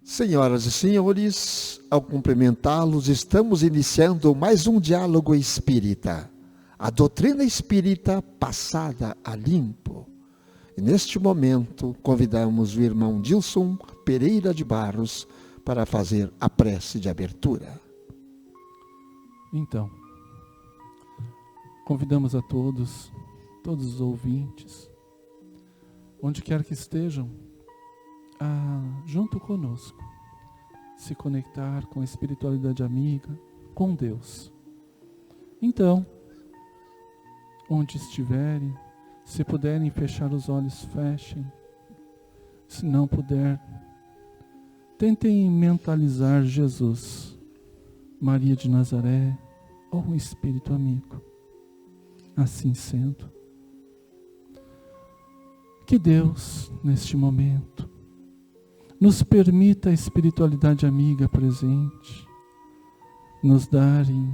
Senhoras e senhores, ao cumprimentá-los, estamos iniciando mais um diálogo espírita, a doutrina espírita passada a limpo. E neste momento, convidamos o irmão Dilson Pereira de Barros para fazer a prece de abertura. Então, convidamos a todos os ouvintes, onde quer que estejam, junto conosco, se conectar com a espiritualidade amiga, com Deus. Então, onde estiverem, se puderem fechar os olhos, fechem. Se não puder, tentem mentalizar Jesus, Maria de Nazaré ou um espírito amigo. Assim sendo, que Deus, neste momento, nos permita a espiritualidade amiga presente, nos darem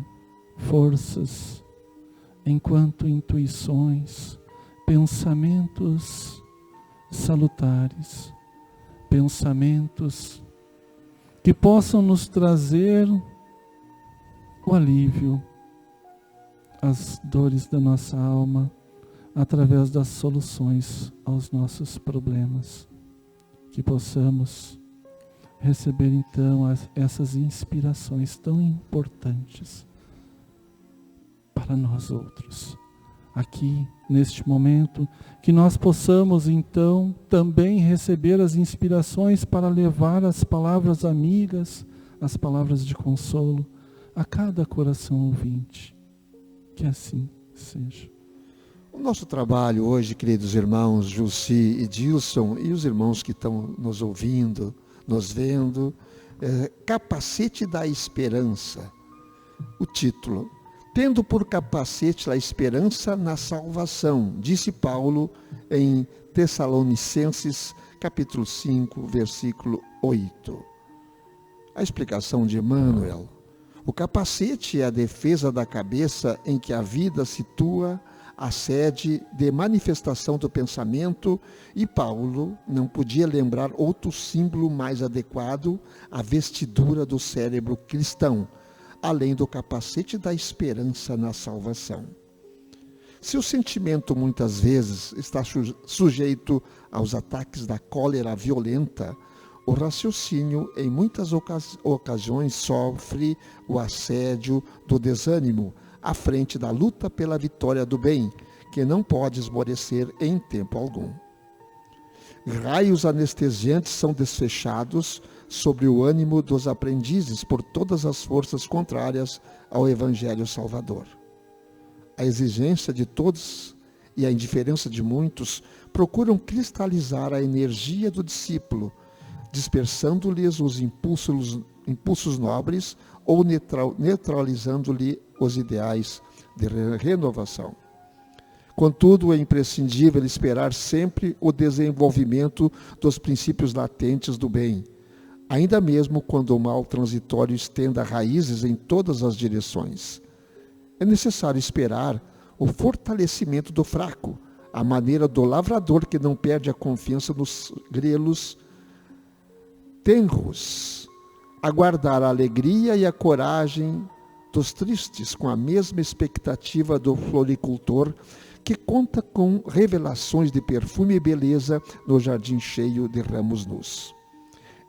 forças, enquanto intuições, pensamentos salutares, pensamentos que possam nos trazer o alívio às dores da nossa alma, através das soluções aos nossos problemas. Que possamos receber então essas inspirações tão importantes para nós outros. Aqui, neste momento, que nós possamos então também receber as inspirações para levar as palavras amigas, as palavras de consolo a cada coração ouvinte. Que assim seja. O nosso trabalho hoje, queridos irmãos Jussi e Dilson, e os irmãos que estão nos ouvindo, nos vendo, Capacete da Esperança. O título: Tendo por capacete a esperança na salvação, disse Paulo em Tessalonicenses, capítulo 5, versículo 8. A explicação de Emmanuel: o capacete é a defesa da cabeça em que a vida situa a sede de manifestação do pensamento, e Paulo não podia lembrar outro símbolo mais adequado à vestidura do cérebro cristão, além do capacete da esperança na salvação. Se o sentimento muitas vezes está sujeito aos ataques da cólera violenta, o raciocínio em muitas ocasiões sofre o assédio do desânimo, à frente da luta pela vitória do bem, que não pode esmorecer em tempo algum. Raios anestesiantes são desfechados sobre o ânimo dos aprendizes por todas as forças contrárias ao Evangelho Salvador. A exigência de todos e a indiferença de muitos procuram cristalizar a energia do discípulo, dispersando-lhes os impulsos nobres ou neutralizando-lhe os ideais de renovação. Contudo, é imprescindível esperar sempre o desenvolvimento dos princípios latentes do bem, ainda mesmo quando o mal transitório estenda raízes em todas as direções. É necessário esperar o fortalecimento do fraco, à maneira do lavrador que não perde a confiança nos grelos tenros, aguardar a alegria e a coragem dos tristes, com a mesma expectativa do floricultor que conta com revelações de perfume e beleza no jardim cheio de ramos nus.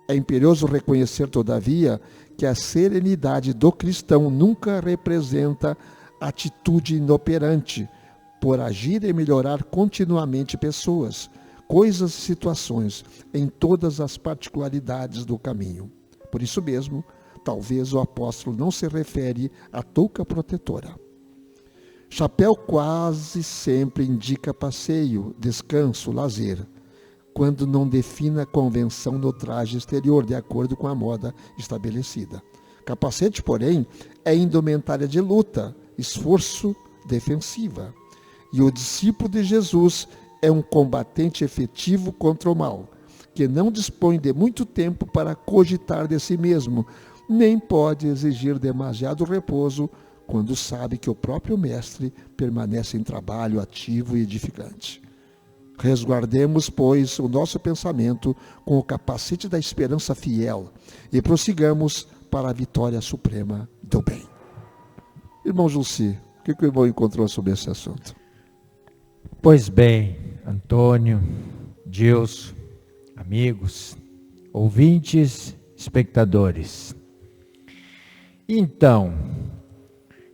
É imperioso reconhecer, todavia, que a serenidade do cristão nunca representa atitude inoperante por agir e melhorar continuamente pessoas, coisas e situações em todas as particularidades do caminho. Por isso mesmo, talvez o apóstolo não se refere à touca protetora. Chapéu quase sempre indica passeio, descanso, lazer, quando não define a convenção no traje exterior, de acordo com a moda estabelecida. Capacete, porém, é indumentária de luta, esforço, defensiva. E o discípulo de Jesus é um combatente efetivo contra o mal, que não dispõe de muito tempo para cogitar de si mesmo, nem pode exigir demasiado repouso quando sabe que o próprio mestre permanece em trabalho ativo e edificante. Resguardemos, pois, o nosso pensamento com o capacete da esperança fiel e prossigamos para a vitória suprema do bem. Irmão Julci, o que o irmão encontrou sobre esse assunto? Pois bem, Antônio, Gilson, amigos, ouvintes, espectadores. Então,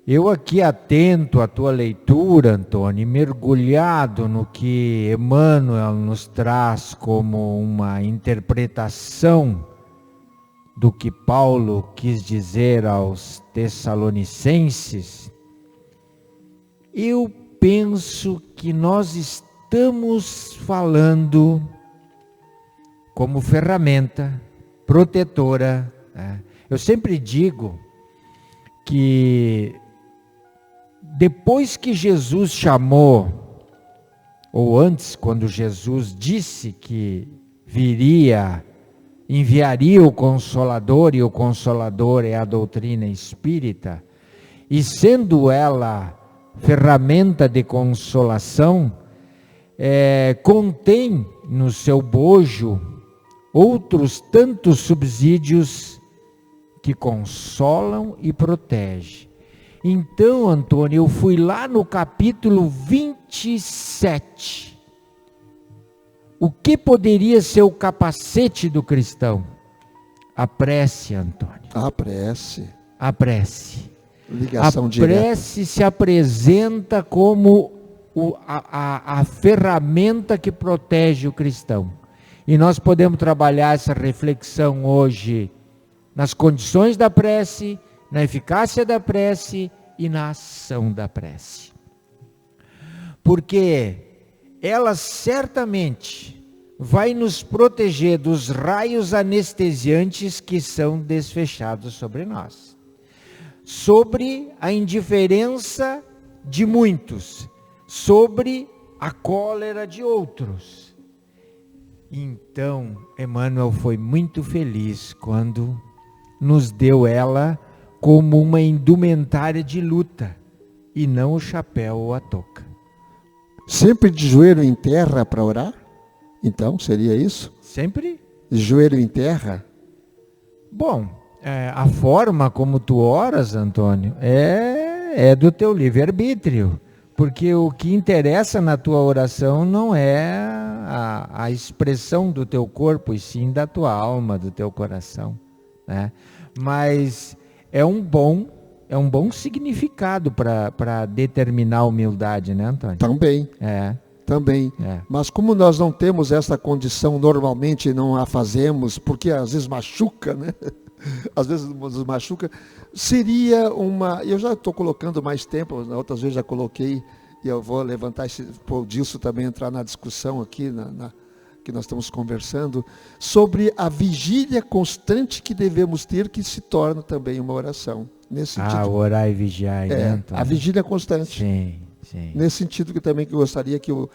eu aqui atento à tua leitura, Antônio, mergulhado no que Emmanuel nos traz como uma interpretação do que Paulo quis dizer aos Tessalonicenses, eu penso que nós estamos falando como ferramenta protetora, né? Eu sempre digo que depois que Jesus chamou, ou antes, quando Jesus disse que enviaria o Consolador, e o Consolador é a doutrina espírita, e sendo ela ferramenta de consolação, contém no seu bojo outros tantos subsídios que consolam e protegem. Então, Antônio, eu fui lá no capítulo 27. O que poderia ser o capacete do cristão? A prece, Antônio. A prece. A prece. Ligação a direta. prece se apresenta como a ferramenta que protege o cristão. E nós podemos trabalhar essa reflexão hoje nas condições da prece, na eficácia da prece e na ação da prece. Porque ela certamente vai nos proteger dos raios anestesiantes que são desfechados sobre nós. Sobre a indiferença de muitos, sobre a cólera de outros. Então, Emmanuel foi muito feliz quando nos deu ela como uma indumentária de luta, e não o chapéu ou a touca. Sempre de joelho em terra para orar? Então, seria isso? Sempre? De joelho em terra? Bom, a forma como tu oras, Antônio, é do teu livre-arbítrio. Porque o que interessa na tua oração não é a expressão do teu corpo, e sim da tua alma, do teu coração, né? Mas é um bom significado para determinar a humildade, né, Antônio? Também. Também. Mas como nós não temos essa condição, normalmente não a fazemos, porque às vezes machuca, né? Às vezes nos machuca, seria uma... Eu já estou colocando mais tempo, outras vezes já coloquei, e eu vou levantar para o Dilson também entrar na discussão aqui, que nós estamos conversando, sobre a vigília constante que devemos ter, que se torna também uma oração. Nesse sentido. Orar e vigiar, né, Antônio? A vigília constante. Sim. Nesse sentido que também que eu gostaria que o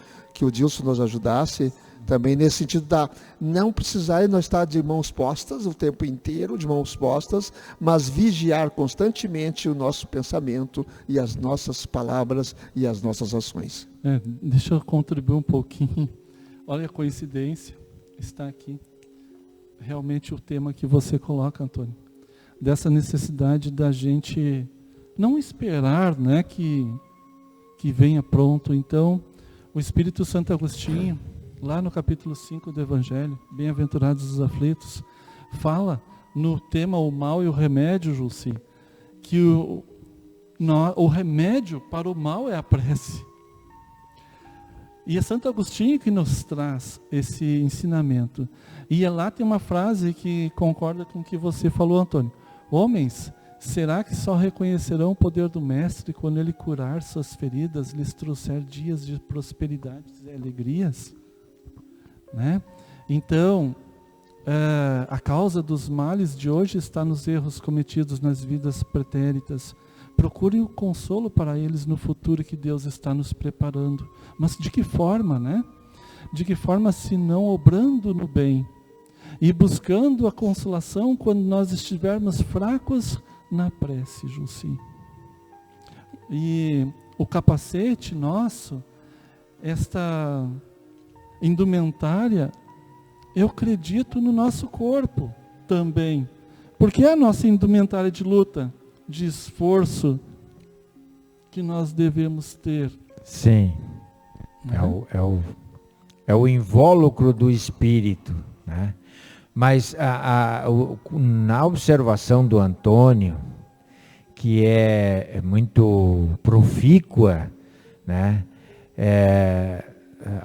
Dilson nos ajudasse, também nesse sentido da não precisar nós estar de mãos postas o tempo inteiro, de mãos postas, mas vigiar constantemente o nosso pensamento e as nossas palavras e as nossas ações. Deixa eu contribuir um pouquinho. Olha a coincidência, está aqui realmente o tema que você coloca, Antônio, dessa necessidade da gente não esperar, né, que venha pronto. Então, o Espírito Santo Agostinho, lá no capítulo 5 do Evangelho, Bem-aventurados os aflitos, fala no tema o mal e o remédio, Julci, que o remédio para o mal é a prece. E é Santo Agostinho que nos traz esse ensinamento. E lá tem uma frase que concorda com o que você falou, Antônio. Homens, será que só reconhecerão o poder do Mestre quando ele curar suas feridas, lhes trouxer dias de prosperidade e alegrias? Né? Então, a causa dos males de hoje está nos erros cometidos nas vidas pretéritas. Procurem o consolo para eles no futuro que Deus está nos preparando. Mas de que forma, né? De que forma, se não obrando no bem e buscando a consolação quando nós estivermos fracos na prece, Julci. E o capacete nosso, indumentária, eu acredito no nosso corpo também. Porque é a nossa indumentária de luta, de esforço, que nós devemos ter. Sim. É o invólucro do espírito, né? Mas na observação do Antônio, que é muito profícua, né?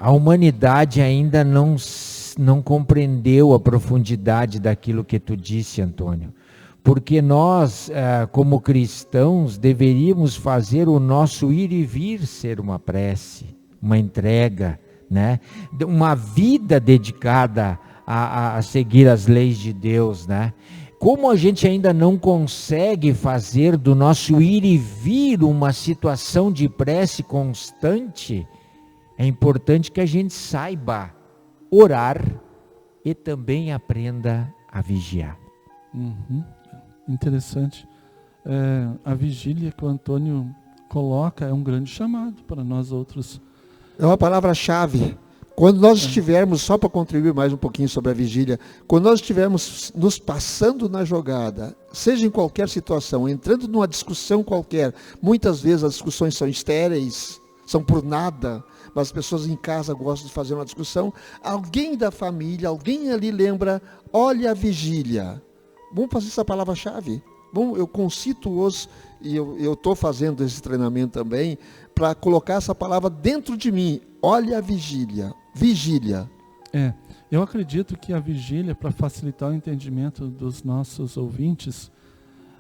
A humanidade ainda não compreendeu a profundidade daquilo que tu disse, Antônio. Porque nós, como cristãos, deveríamos fazer o nosso ir e vir ser uma prece, uma entrega, né? Uma vida dedicada a seguir as leis de Deus, né? Como a gente ainda não consegue fazer do nosso ir e vir uma situação de prece constante, é importante que a gente saiba orar e também aprenda a vigiar. Uhum. Interessante. A vigília que o Antônio coloca é um grande chamado para nós outros. É uma palavra-chave. Quando nós estivermos, só para contribuir mais um pouquinho sobre a vigília, quando nós estivermos nos passando na jogada, seja em qualquer situação, entrando numa discussão qualquer, muitas vezes as discussões são estéreis, são por nada, mas as pessoas em casa gostam de fazer uma discussão, alguém da família, alguém ali lembra, olha a vigília. Vamos fazer essa palavra-chave. Bom, eu concito-os, e eu estou fazendo esse treinamento também, para colocar essa palavra dentro de mim. Olha a vigília. Vigília. Eu acredito que a vigília, para facilitar o entendimento dos nossos ouvintes,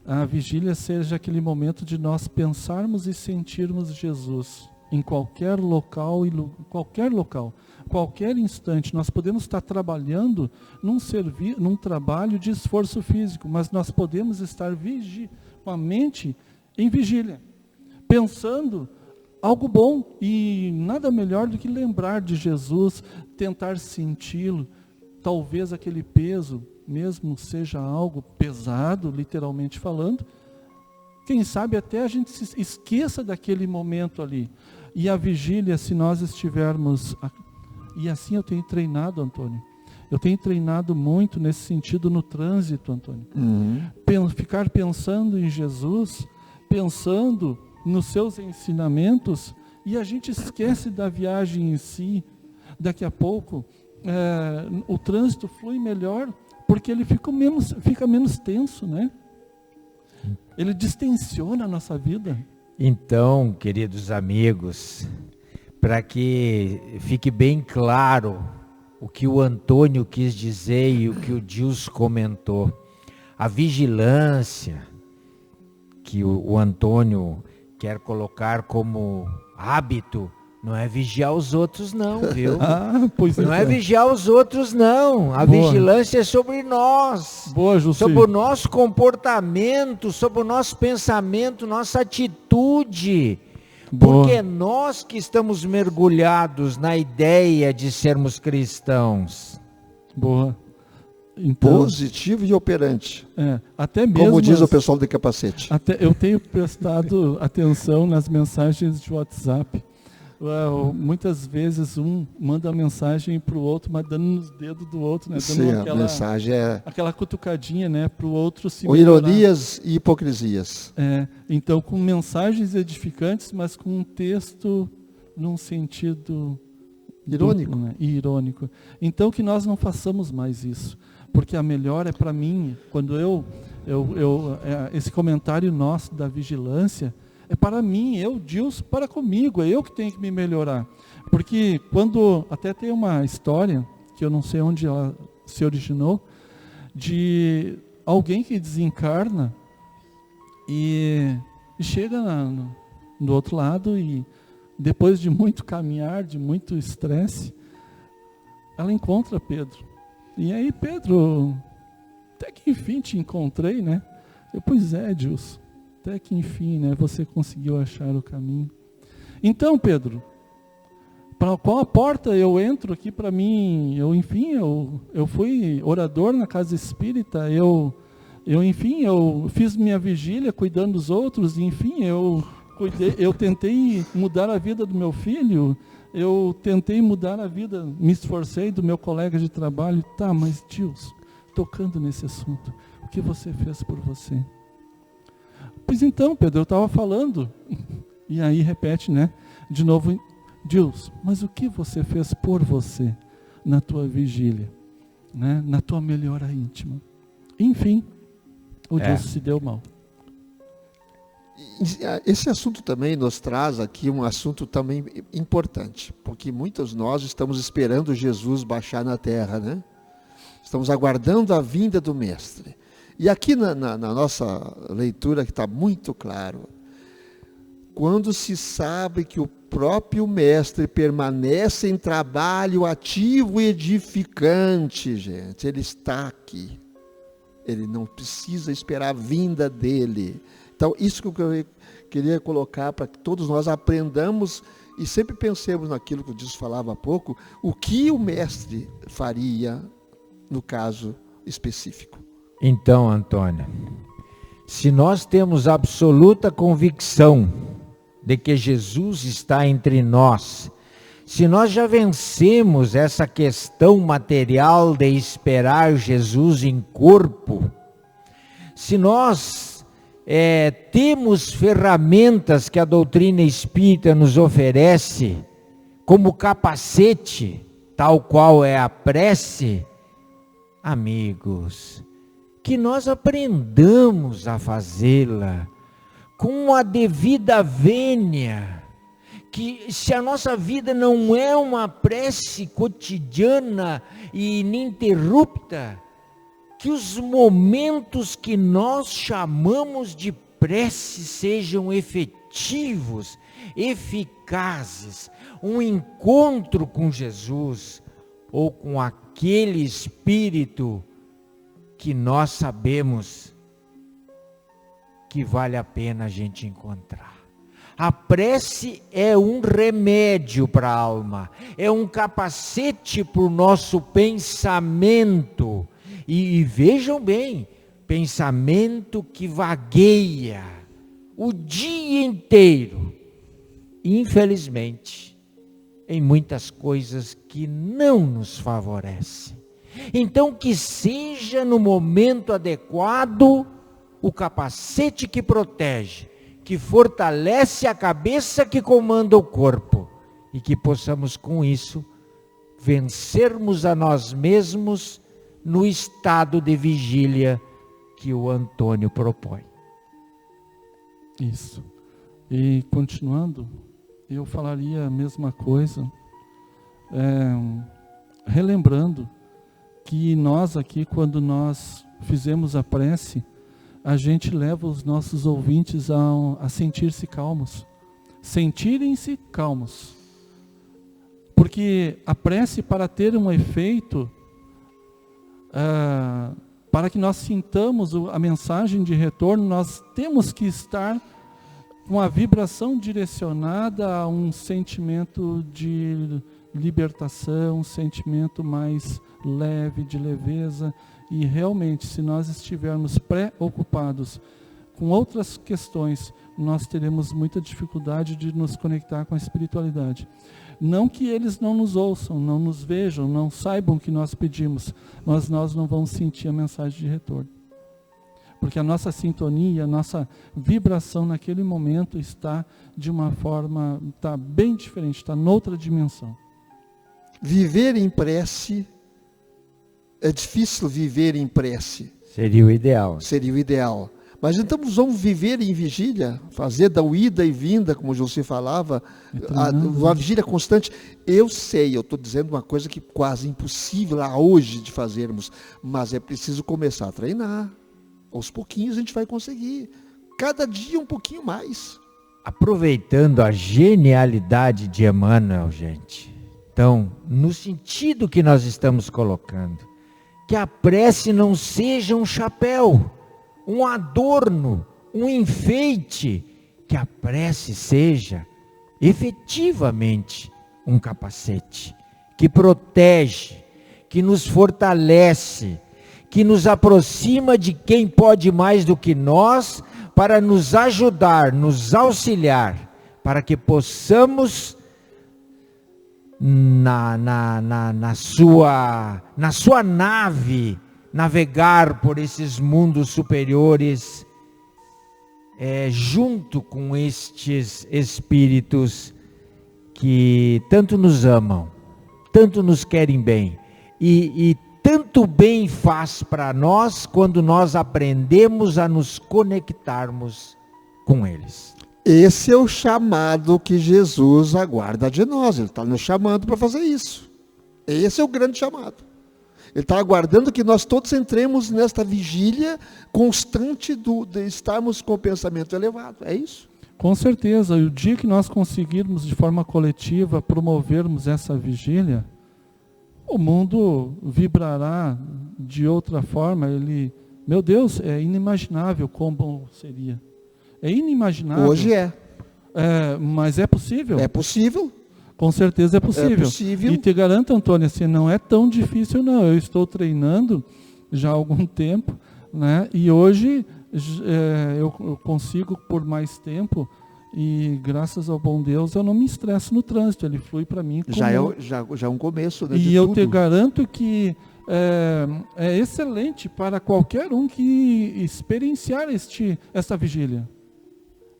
a vigília seja aquele momento de nós pensarmos e sentirmos Jesus em qualquer local, qualquer instante. Nós podemos estar trabalhando num trabalho de esforço físico, mas nós podemos estar com a mente em vigília, pensando algo bom, e nada melhor do que lembrar de Jesus, tentar senti-lo. Talvez aquele peso mesmo seja algo pesado, literalmente falando. Quem sabe até a gente se esqueça daquele momento ali. E a vigília, se nós estivermos... E assim eu tenho treinado, Antônio. Eu tenho treinado muito nesse sentido no trânsito, Antônio. Ficar pensando em Jesus, pensando nos seus ensinamentos, e a gente esquece da viagem em si. Daqui a pouco, o trânsito flui melhor, porque ele fica menos tenso, né? Ele distensiona a nossa vida. Então, queridos amigos, para que fique bem claro o que o Antônio quis dizer e o que o Gilson comentou, a vigilância que o Antônio quer colocar como hábito, não é vigiar os outros não, viu? Pois não é vigiar os outros não, a vigilância é sobre nós, sobre o nosso comportamento, sobre o nosso pensamento, nossa atitude, porque é nós que estamos mergulhados na ideia de sermos cristãos. Então, positivo e operante. Até mesmo, como diz o pessoal de capacete. Até eu tenho prestado atenção nas mensagens de WhatsApp. Muitas vezes um manda a mensagem para o outro, mas dando nos dedos do outro, né? Dando a mensagem aquela cutucadinha, né? Para o outro se ou ironias e hipocrisias. Então, com mensagens edificantes, mas com um texto num sentido irônico. Duplo, né? Irônico. Então, que nós não façamos mais isso, porque a melhor é para mim, quando esse comentário nosso da vigilância, é para mim, Deus para comigo, é eu que tenho que me melhorar. Porque até tem uma história, que eu não sei onde ela se originou, de alguém que desencarna e chega do outro lado e depois de muito caminhar, de muito estresse, ela encontra Pedro. E aí, Pedro, até que enfim te encontrei, né? Pois é, Deus. Até que enfim, né, você conseguiu achar o caminho. Então, Pedro, para qual a porta eu entro aqui para mim? Eu fui orador na casa espírita, eu fiz minha vigília cuidando dos outros, enfim, eu eu tentei mudar a vida do meu filho, eu tentei mudar a vida, me esforcei do meu colega de trabalho. Tá, mas Deus, tocando nesse assunto, o que você fez por você? Pois então, Pedro, eu estava falando. E aí repete, né? De novo, Deus, mas o que você fez por você na tua vigília, né? Na tua melhora íntima? Enfim, o Deus se deu mal. Esse assunto também nos traz aqui um assunto também importante, porque muitos de nós estamos esperando Jesus baixar na terra, né? Estamos aguardando a vinda do Mestre. E aqui na nossa leitura que está muito claro, quando se sabe que o próprio Mestre permanece em trabalho ativo e edificante, gente, ele está aqui. Ele não precisa esperar a vinda dele. Então, isso que eu queria colocar para que todos nós aprendamos e sempre pensemos naquilo que o Jesus falava há pouco, o que o Mestre faria no caso específico. Então, Antônio, se nós temos absoluta convicção de que Jesus está entre nós, se nós já vencemos essa questão material de esperar Jesus em corpo, se nós temos ferramentas que a doutrina espírita nos oferece, como capacete, tal qual é a prece, amigos, que nós aprendamos a fazê-la com a devida vênia, que se a nossa vida não é uma prece cotidiana e ininterrupta, que os momentos que nós chamamos de prece sejam efetivos, eficazes, um encontro com Jesus ou com aquele Espírito que nós sabemos que vale a pena a gente encontrar. A prece é um remédio para a alma, é um capacete para o nosso pensamento. E vejam bem, pensamento que vagueia o dia inteiro, infelizmente, em muitas coisas que não nos favorecem. Então, que seja no momento adequado o capacete que protege, que fortalece a cabeça que comanda o corpo, e que possamos com isso vencermos a nós mesmos no estado de vigília que o Antônio propõe. Isso. E continuando, eu falaria a mesma coisa, relembrando que nós aqui, quando nós fizemos a prece, a gente leva os nossos ouvintes a sentir-se calmos. Sentirem-se calmos. Porque a prece, para ter um efeito, para que nós sintamos a mensagem de retorno, nós temos que estar com a vibração direcionada a um sentimento de libertação, um sentimento mais leve, de leveza. E realmente, se nós estivermos preocupados com outras questões, nós teremos muita dificuldade de nos conectar com a espiritualidade. Não que eles não nos ouçam, não nos vejam, não saibam o que nós pedimos, mas nós não vamos sentir a mensagem de retorno. Porque a nossa sintonia, a nossa vibração naquele momento está de uma forma, está bem diferente, está noutra dimensão. Viver em prece, é difícil viver em prece. Seria o ideal. Seria o ideal. Mas então vamos viver em vigília, fazer da ida e vinda, como José falava, uma vigília constante. Eu sei, eu estou dizendo uma coisa que quase impossível hoje de fazermos, mas é preciso começar a treinar. Aos pouquinhos a gente vai conseguir. Cada dia um pouquinho mais. Aproveitando a genialidade de Emmanuel, gente. Então, no sentido que nós estamos colocando, que a prece não seja um chapéu, um adorno, um enfeite, que a prece seja efetivamente um capacete, que protege, que nos fortalece, que nos aproxima de quem pode mais do que nós, para nos ajudar, nos auxiliar, para que possamos na sua nave navegar por esses mundos superiores, junto com estes espíritos que tanto nos amam, tanto nos querem bem, e tanto bem faz para nós quando nós aprendemos a nos conectarmos com eles. Esse é o chamado que Jesus aguarda de nós. Ele está nos chamando para fazer isso. Esse é o grande chamado. Ele está aguardando que nós todos entremos nesta vigília constante de estarmos com o pensamento elevado. É isso? Com certeza. E o dia que nós conseguirmos, de forma coletiva, promovermos essa vigília, o mundo vibrará de outra forma. Meu Deus, é inimaginável como seria. É inimaginável. Hoje é. Mas é possível? É possível. Com certeza é possível. É possível. E te garanto, Antônio, assim, não é tão difícil não. Eu estou treinando já há algum tempo, né? E hoje eu consigo por mais tempo, e graças ao bom Deus eu não me estresso no trânsito. Ele flui para mim como... Já é um começo, né, E de eu tudo. te garanto que é excelente para qualquer um que experienciar esta vigília.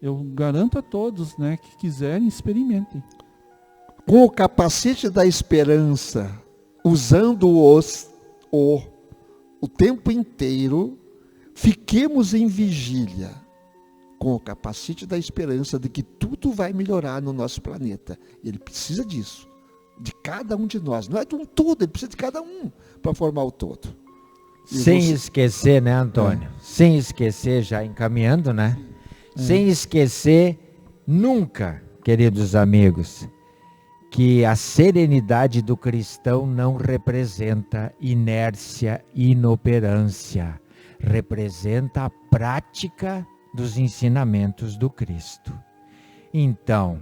Eu garanto a todos, né, que quiserem, experimentem. Com o capacete da esperança, usando-os o tempo inteiro, fiquemos em vigília, com o capacete da esperança de que tudo vai melhorar no nosso planeta. Ele precisa disso, de cada um de nós. Não é de um todo, ele precisa de cada um para formar o todo. Sem esquecer, né, Antônio? Sem esquecer, já encaminhando, né? Sem esquecer nunca, queridos amigos, que a serenidade do cristão não representa inércia, inoperância. Representa a prática dos ensinamentos do Cristo. Então,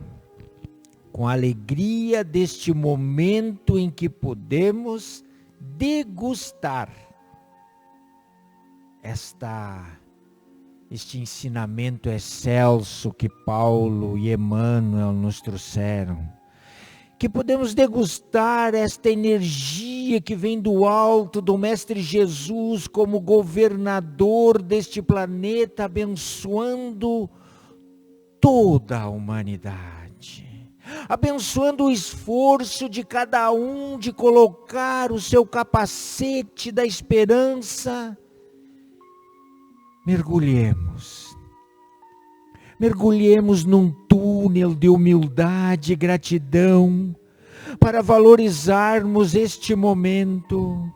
com a alegria deste momento em que podemos degustar este ensinamento excelso que Paulo e Emmanuel nos trouxeram, que podemos degustar esta energia que vem do alto, do Mestre Jesus como governador deste planeta, abençoando toda a humanidade, abençoando o esforço de cada um de colocar o seu capacete da esperança. Mergulhemos num túnel de humildade e gratidão para valorizarmos este momento,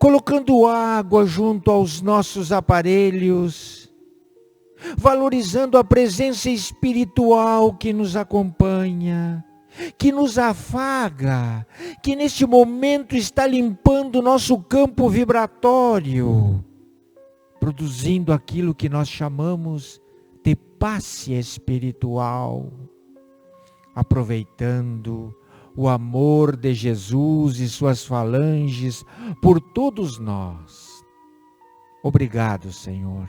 colocando água junto aos nossos aparelhos, valorizando a presença espiritual que nos acompanha, que nos afaga, que neste momento está limpando o nosso campo vibratório, produzindo aquilo que nós chamamos de passe espiritual, aproveitando o amor de Jesus e suas falanges por todos nós. Obrigado, Senhor,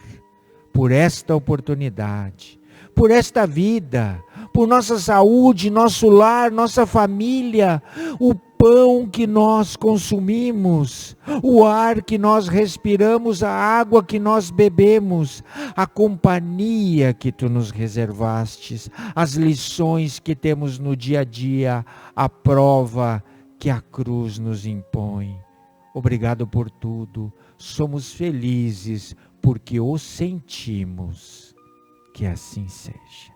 por esta oportunidade, por esta vida, por nossa saúde, nosso lar, nossa família, o pão que nós consumimos, o ar que nós respiramos, a água que nós bebemos, a companhia que tu nos reservastes, as lições que temos no dia a dia, a prova que a cruz nos impõe. Obrigado por tudo, somos felizes porque o sentimos. Que assim seja.